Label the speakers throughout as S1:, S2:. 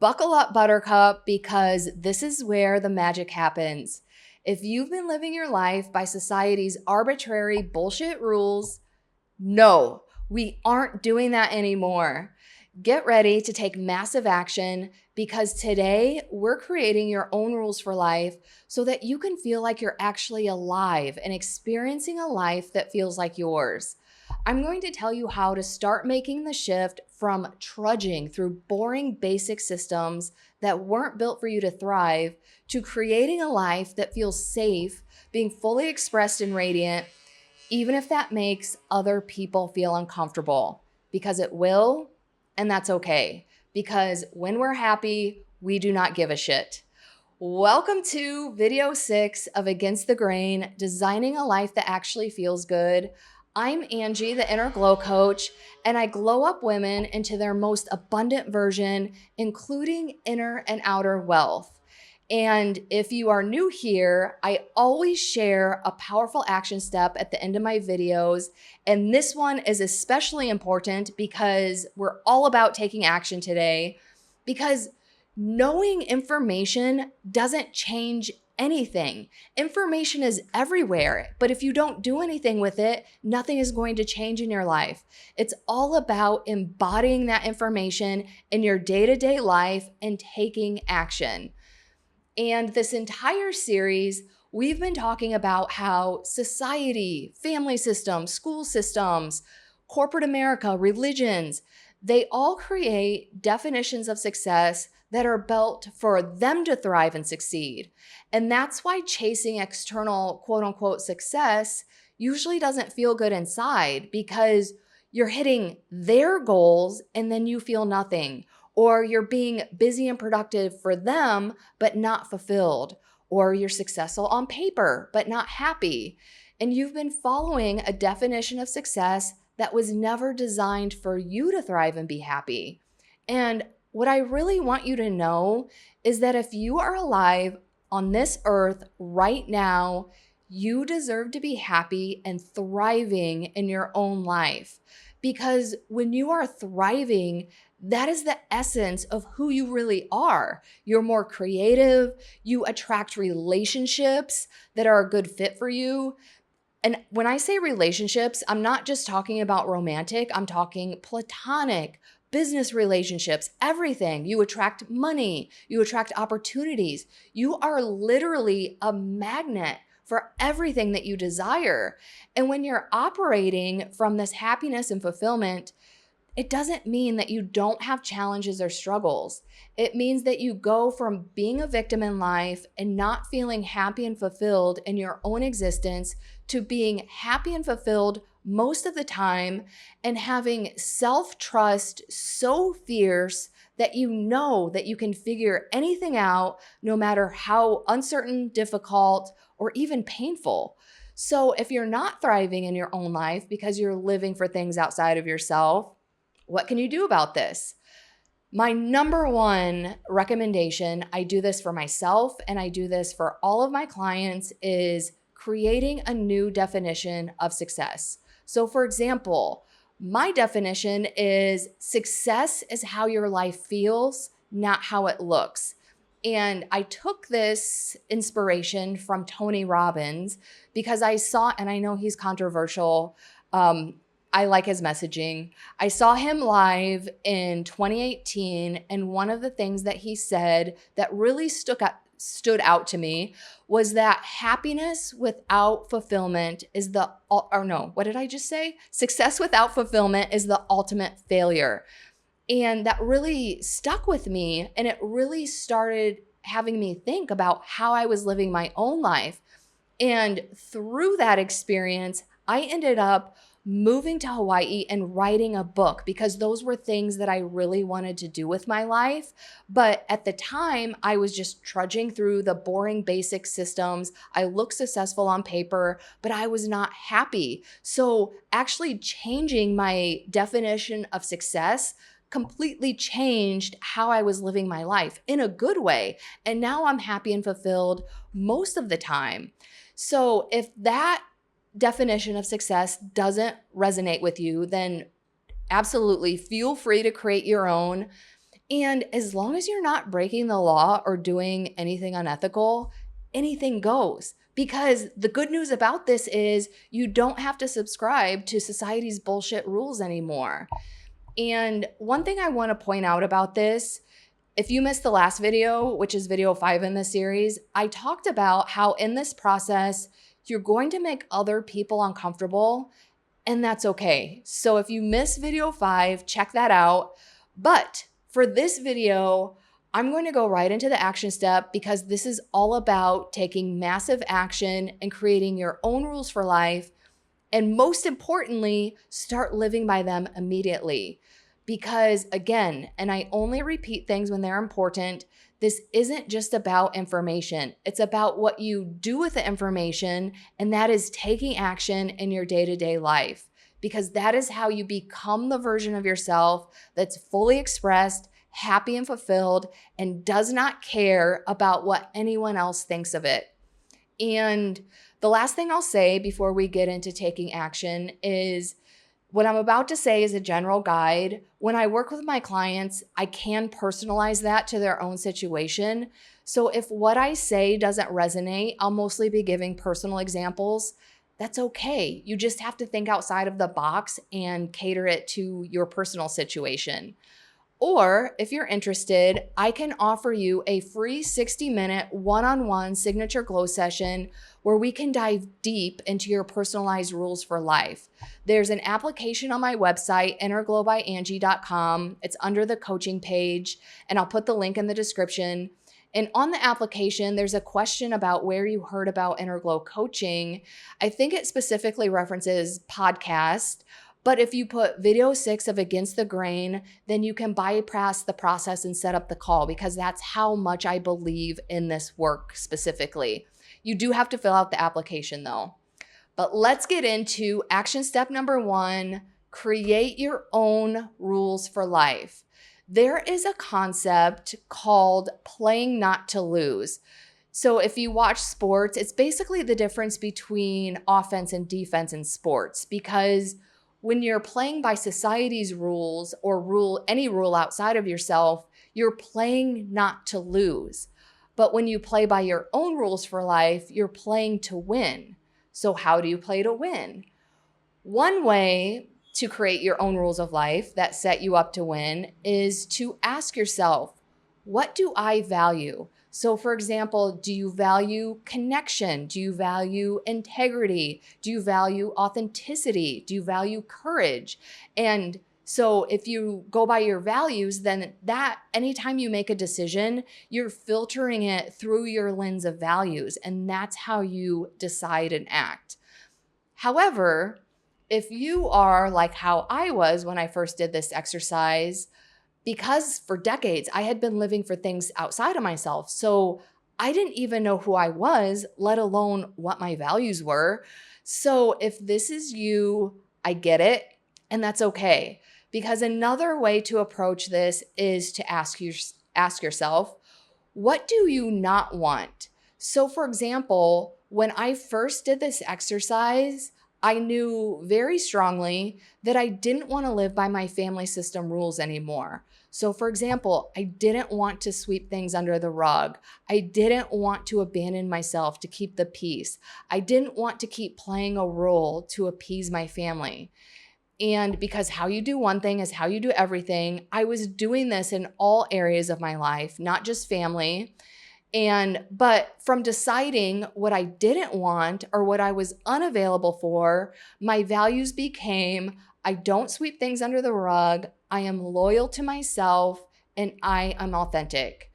S1: Buckle up, Buttercup, because this is where the magic happens. If you've been living your life by society's arbitrary bullshit rules, no, we aren't doing that anymore. Get ready to take massive action because today we're creating your own rules for life so that you can feel like you're actually alive and experiencing a life that feels like yours. I'm going to tell you how to start making the shift from trudging through boring basic systems that weren't built for you to thrive to creating a life that feels safe, being fully expressed and radiant, even if that makes other people feel uncomfortable, because it will, and that's okay. Because when we're happy, we do not give a shit. Welcome to video 6 of Against the Grain, Designing a Life That Actually Feels Good. I'm Angie, the Inner Glow Coach, and I glow up women into their most abundant version, including inner and outer wealth. And if you are new here, I always share a powerful action step at the end of my videos. And this one is especially important because we're all about taking action today. Because knowing information doesn't change anything. Information is everywhere, but if you don't do anything with it, nothing is going to change in your life. It's all about embodying that information in your day-to-day life and taking action. And this entire series, we've been talking about how society, family systems, school systems, corporate America, religions, they all create definitions of success that are built for them to thrive and succeed. And that's why chasing external quote unquote success usually doesn't feel good inside, because you're hitting their goals and then you feel nothing. Or you're being busy and productive for them, but not fulfilled. Or you're successful on paper, but not happy. And you've been following a definition of success that was never designed for you to thrive and be happy. And what I really want you to know is that if you are alive on this earth right now, you deserve to be happy and thriving in your own life. Because when you are thriving, that is the essence of who you really are. You're more creative. You attract relationships that are a good fit for you. And when I say relationships, I'm not just talking about romantic. I'm talking platonic, business relationships, everything. You attract money. You attract opportunities. You are literally a magnet for everything that you desire. And when you're operating from this happiness and fulfillment, it doesn't mean that you don't have challenges or struggles. It means that you go from being a victim in life and not feeling happy and fulfilled in your own existence to being happy and fulfilled most of the time and having self-trust so fierce that you know that you can figure anything out no matter how uncertain, difficult, or even painful. So if you're not thriving in your own life because you're living for things outside of yourself, what can you do about this? My number one recommendation, I do this for myself and I do this for all of my clients, is creating a new definition of success. So for example, my definition is success is how your life feels, not how it looks. And I took this inspiration from Tony Robbins because I saw, and I know he's controversial, I like his messaging. I saw him live in 2018, and one of the things that he said that really stood out to me was that happiness without fulfillment is what did I just say? Success without fulfillment is the ultimate failure. And that really stuck with me, and it really started having me think about how I was living my own life. And through that experience, I ended up moving to Hawaii and writing a book because those were things that I really wanted to do with my life. But at the time, I was just trudging through the boring basic systems. I looked successful on paper, but I was not happy. So actually changing my definition of success completely changed how I was living my life in a good way. And now I'm happy and fulfilled most of the time. So if that definition of success doesn't resonate with you, then absolutely feel free to create your own. And as long as you're not breaking the law or doing anything unethical, anything goes. Because the good news about this is you don't have to subscribe to society's bullshit rules anymore. And one thing I want to point out about this, if you missed the last video, which is video 5 in the series, I talked about how in this process, you're going to make other people uncomfortable, and that's okay. So if you missed video 5, check that out. But for this video, I'm going to go right into the action step because this is all about taking massive action and creating your own rules for life. And most importantly, start living by them immediately. Because again, and I only repeat things when they're important, this isn't just about information. It's about what you do with the information, and that is taking action in your day-to-day life. Because that is how you become the version of yourself that's fully expressed, happy and fulfilled, and does not care about what anyone else thinks of it. And the last thing I'll say before we get into taking action is what I'm about to say is a general guide. When I work with my clients, I can personalize that to their own situation. So if what I say doesn't resonate, I'll mostly be giving personal examples. That's okay. You just have to think outside of the box and cater it to your personal situation. Or if you're interested, I can offer you a free 60-minute one-on-one signature glow session where we can dive deep into your personalized rules for life. There's an application on my website, innerglowbyangie.com. It's under the coaching page, and I'll put the link in the description. And on the application, there's a question about where you heard about Inner Glow coaching. I think it specifically references podcast. But if you put video 6 of Against the Grain, then you can bypass the process and set up the call, because that's how much I believe in this work specifically. You do have to fill out the application though. But let's get into action step number 1, create your own rules for life. There is a concept called playing not to lose. So if you watch sports, it's basically the difference between offense and defense in sports, because when you're playing by society's rules or any rule outside of yourself, you're playing not to lose. But when you play by your own rules for life, you're playing to win. So how do you play to win? One way to create your own rules of life that set you up to win is to ask yourself, what do I value? So for example, do you value connection? Do you value integrity? Do you value authenticity? Do you value courage? And so if you go by your values, then that anytime you make a decision, you're filtering it through your lens of values, and that's how you decide and act. However, if you are like how I was when I first did this exercise, because for decades I had been living for things outside of myself. So I didn't even know who I was, let alone what my values were. So if this is you, I get it, and that's okay. Because another way to approach this is to ask yourself, what do you not want? So for example, when I first did this exercise, I knew very strongly that I didn't want to live by my family system rules anymore. So for example, I didn't want to sweep things under the rug. I didn't want to abandon myself to keep the peace. I didn't want to keep playing a role to appease my family. And because how you do one thing is how you do everything, I was doing this in all areas of my life, not just family. But from deciding what I didn't want or what I was unavailable for, my values became, I don't sweep things under the rug, I am loyal to myself, and I am authentic.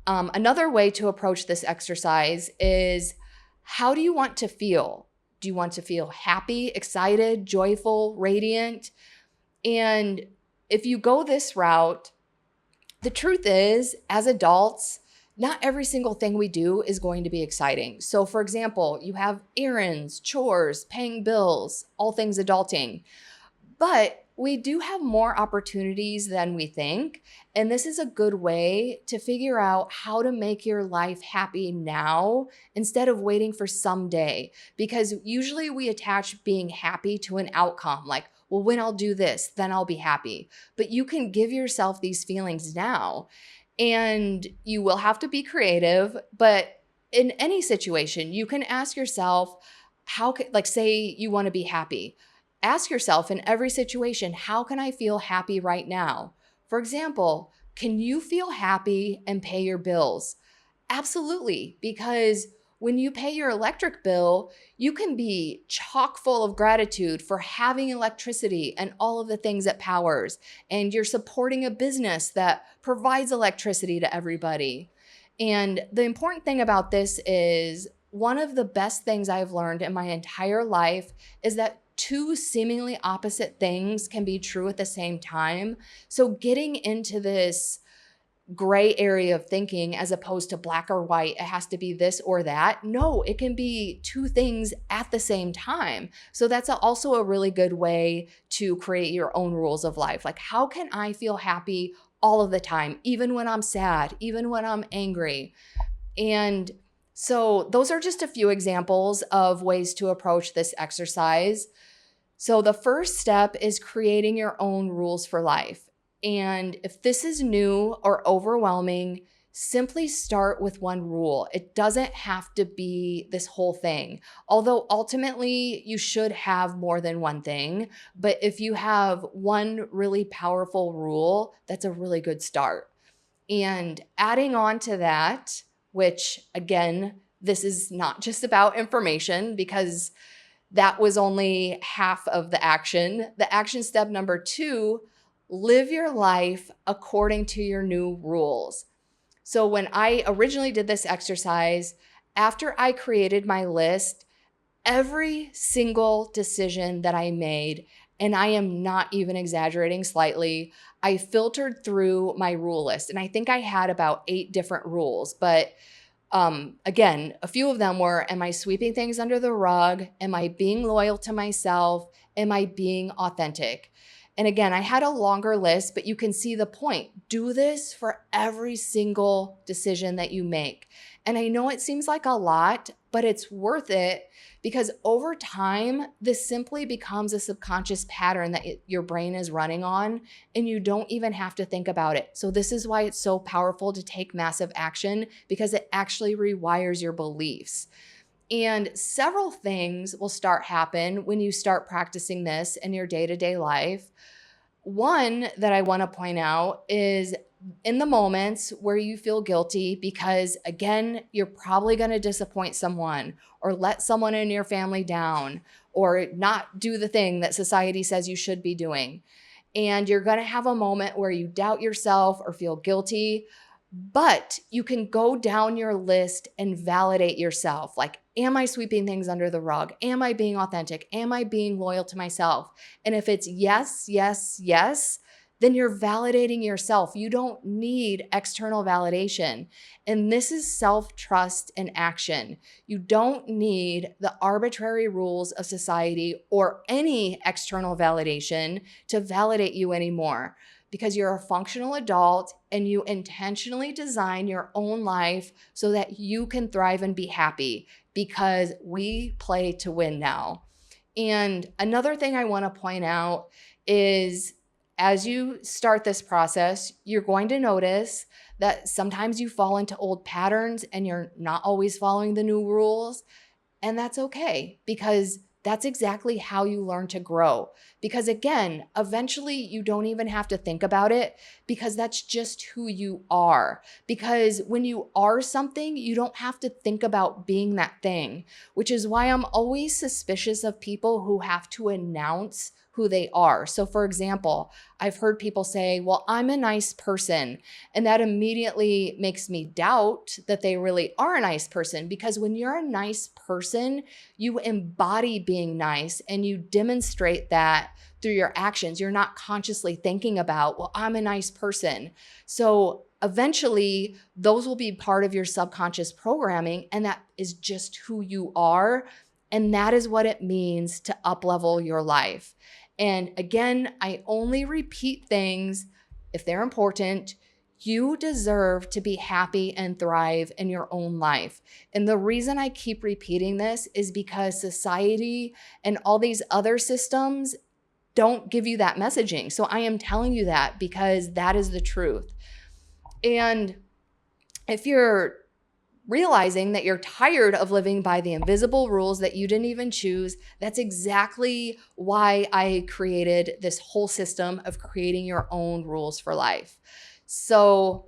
S1: Another way to approach this exercise is, how do you want to feel? Do you want to feel happy, excited, joyful, radiant? And if you go this route, the truth is, as adults, not every single thing we do is going to be exciting. So for example, you have errands, chores, paying bills, all things adulting. But we do have more opportunities than we think. And this is a good way to figure out how to make your life happy now instead of waiting for someday. Because usually we attach being happy to an outcome, like well, when I'll do this, then I'll be happy. But you can give yourself these feelings now. And you will have to be creative, but in any situation, you can ask yourself, how can, like, say you want to be happy. Ask yourself in every situation, how can I feel happy right now? For example, can you feel happy and pay your bills? Absolutely, because when you pay your electric bill, you can be chock full of gratitude for having electricity and all of the things it powers. And you're supporting a business that provides electricity to everybody. And the important thing about this is one of the best things I've learned in my entire life is that two seemingly opposite things can be true at the same time. So getting into this gray area of thinking as opposed to black or white, it has to be this or that. No, it can be two things at the same time. So that's also a really good way to create your own rules of life. Like, how can I feel happy all of the time, even when I'm sad, even when I'm angry? And so those are just a few examples of ways to approach this exercise. So the first step is creating your own rules for life. And if this is new or overwhelming, simply start with one rule. It doesn't have to be this whole thing. Although ultimately you should have more than one thing. But if you have one really powerful rule, that's a really good start. And adding on to that, which again, this is not just about information because that was only half of the action. The action step number 2, live your life according to your new rules. So when I originally did this exercise, after I created my list, every single decision that I made, and I am not even exaggerating slightly, I filtered through my rule list. And I think I had about 8 different rules, but again, a few of them were, am I sweeping things under the rug? Am I being loyal to myself? Am I being authentic? And again, I had a longer list, but you can see the point. Do this for every single decision that you make. And I know it seems like a lot, but it's worth it because over time, this simply becomes a subconscious pattern that your brain is running on, and you don't even have to think about it. So this is why it's so powerful to take massive action, because it actually rewires your beliefs. And several things will start happen when you start practicing this in your day-to-day life. One that I want to point out is in the moments where you feel guilty because, again, you're probably going to disappoint someone or let someone in your family down or not do the thing that society says you should be doing. And you're going to have a moment where you doubt yourself or feel guilty. But you can go down your list and validate yourself. Like, am I sweeping things under the rug? Am I being authentic? Am I being loyal to myself? And if it's yes, yes, yes, then you're validating yourself. You don't need external validation. And this is self-trust in action. You don't need the arbitrary rules of society or any external validation to validate you anymore, because you're a functional adult and you intentionally design your own life so that you can thrive and be happy, because we play to win now. And another thing I want to point out is as you start this process, you're going to notice that sometimes you fall into old patterns and you're not always following the new rules. And that's okay, because that's exactly how you learn to grow. Because again, eventually you don't even have to think about it, because that's just who you are. Because when you are something, you don't have to think about being that thing, which is why I'm always suspicious of people who have to announce who they are. So for example, I've heard people say, well, I'm a nice person. And that immediately makes me doubt that they really are a nice person, because when you're a nice person, you embody being nice and you demonstrate that through your actions. You're not consciously thinking about, well, I'm a nice person. So eventually those will be part of your subconscious programming, and that is just who you are. And that is what it means to up-level your life. And again, I only repeat things if they're important. You deserve to be happy and thrive in your own life. And the reason I keep repeating this is because society and all these other systems don't give you that messaging. So I am telling you that because that is the truth. And if you're realizing that you're tired of living by the invisible rules that you didn't even choose, that's exactly why I created this whole system of creating your own rules for life. So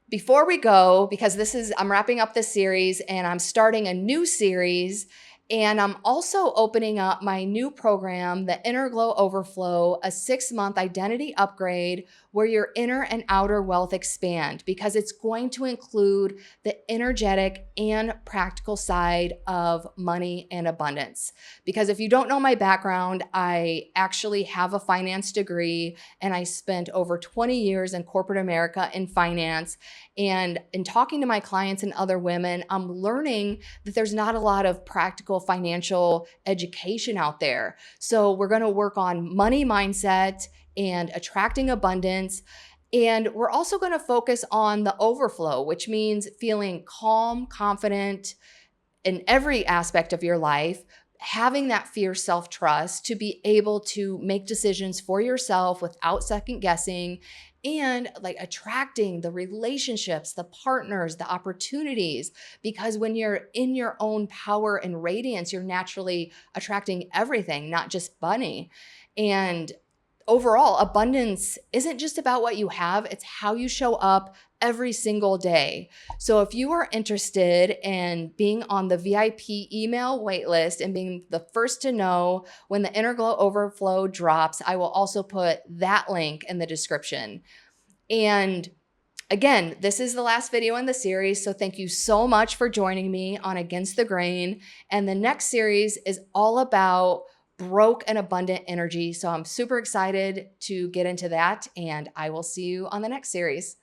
S1: before we go, because I'm wrapping up this series and I'm starting a new series, and I'm also opening up my new program, the Inner Glow Overflow, a 6-month identity upgrade where your inner and outer wealth expand, because it's going to include the energetic and practical side of money and abundance. Because if you don't know my background, I actually have a finance degree and I spent over 20 years in corporate America in finance. And in talking to my clients and other women, I'm learning that there's not a lot of practical financial education out there. So we're going to work on money mindset and attracting abundance. And we're also going to focus on the overflow, which means feeling calm, confident in every aspect of your life, having that fierce self-trust to be able to make decisions for yourself without second guessing, and like attracting the relationships, the partners, the opportunities. Because when you're in your own power and radiance, you're naturally attracting everything, not just money. And overall, abundance isn't just about what you have, it's how you show up every single day. So if you are interested in being on the VIP email waitlist and being the first to know when the Inner Glow Overflow drops, I will also put that link in the description. And again, this is the last video in the series, so thank you so much for joining me on Against the Grain. And the next series is all about broke and abundant energy. So I'm super excited to get into that, and I will see you on the next series.